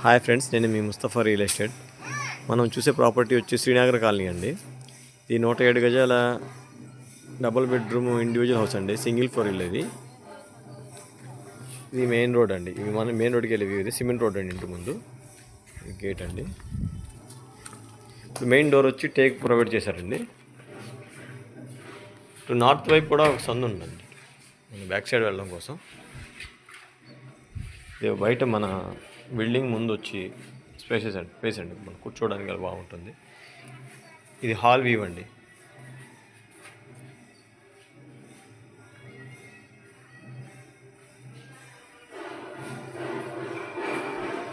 Hi friends, నేను మీ Mustafa real estate. మనం చూసే ప్రాపర్టీ వచ్చి శ్రీనగర్ కాలనీ అండి. ఇది 107 గజాల డబుల్ బెడ్రూమ్ ఇండివిజువల్ హౌస్ అండి. సింగిల్ ఫ్లోర్ ఇల్లు ఇది మెయిన్ రోడ్ అండి. ఇది మన మెయిన్ రోడ్కి వెళ్ళి ఇది సిమెంట్ రోడ్ అండి. ఇంటి ముందు గేట్ అండి. మెయిన్ డోర్ వచ్చి టేక్ ప్రొవైడ్ చేశారండి. నార్త్ వైపు కూడా ఒక సందు ఉందండి బ్యాక్ సైడ్ వెళ్ళడం కోసం. ఇది బయట మన బిల్డింగ్ ముందు వచ్చి స్పేస్ అండి, మనం కూర్చోవడానికి అది బాగుంటుంది. ఇది హాల్ వ్యూ అండి.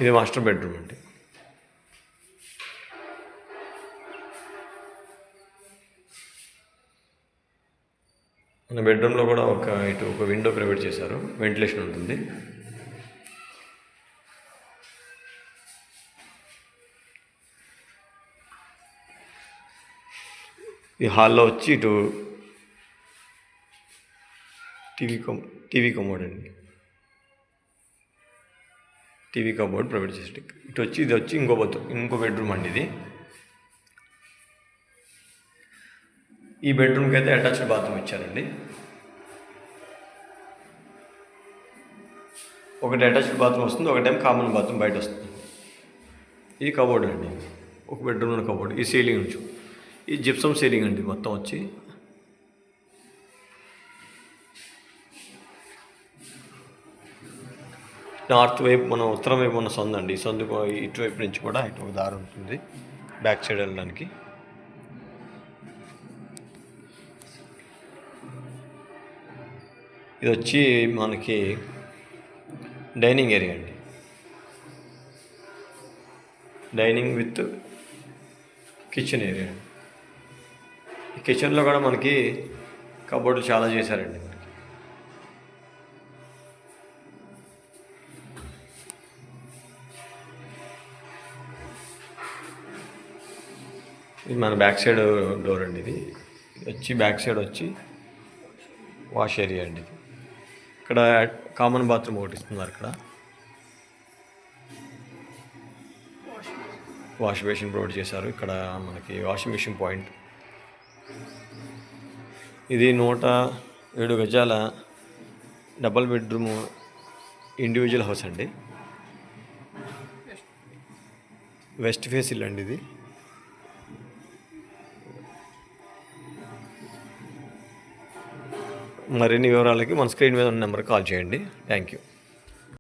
ఇది మాస్టర్ బెడ్రూమ్ అండి. మన బెడ్రూమ్లో కూడా ఒక విండో ప్రొవైడ్ చేశారు, వెంటిలేషన్ ఉంటుంది. ఈ హాల్లో వచ్చి ఇటు టీవీ కమోడ్ అండి. టీవీ కమోడ్ ప్రొవైడ్ చేసి ఇది వచ్చి ఇంకో బెడ్రూమ్ అండి. ఇది ఈ బెడ్రూమ్కి అయితే అటాచ్డ్ బాత్రూమ్ ఇచ్చారండి. ఒకటి అటాచ్డ్ బాత్రూమ్ వస్తుంది, ఒకటేమో కామన్ బాత్రూమ్ బయట వస్తుంది. ఇది కబోర్డ్ అండి, ఒక బెడ్రూమ్లో కబోర్డ్. ఈ సీలింగ్ నుంచి ఈ జిప్సమ్ సీలింగ్ అండి. మొత్తం వచ్చి నార్త్ వైపు మన ఉత్తరం వైపు ఉన్న సందు అండి. ఈ సందుకు ఇటువైపు నుంచి కూడా ఇటు ఒక దారి ఉంటుంది బ్యాక్ సైడ్ వెళ్ళడానికి. ఇది వచ్చి మనకి డైనింగ్ ఏరియా అండి. డైనింగ్ విత్ కిచెన్ ఏరియా అండి. ఈ కిచెన్లో కూడా మనకి కబోర్డు చాలా చేశారండి. ఇది మన బ్యాక్ సైడ్ డోర్ అండి. ఇది వచ్చి బ్యాక్ సైడ్ వచ్చి వాష్ ఏరియా అండి. ఇక్కడ కామన్ బాత్రూమ్ ఒకటి ఇస్తున్నారు. ఇక్కడ వాష్ బేసిన్ ప్రొవైడ్ చేశారు. ఇక్కడ మనకి వాషింగ్ మిషన్ పాయింట్. ఇది 107 గజాల డబల్ బెడ్రూమ్ ఇండివిజువల్ హౌస్ అండి. వెస్ట్ ఫేస్ ఇల్లు అండి. ఇది మరిన్ని వివరాలకి మన స్క్రీన్ మీద ఉన్న నెంబర్కి కాల్ చేయండి. Thank you.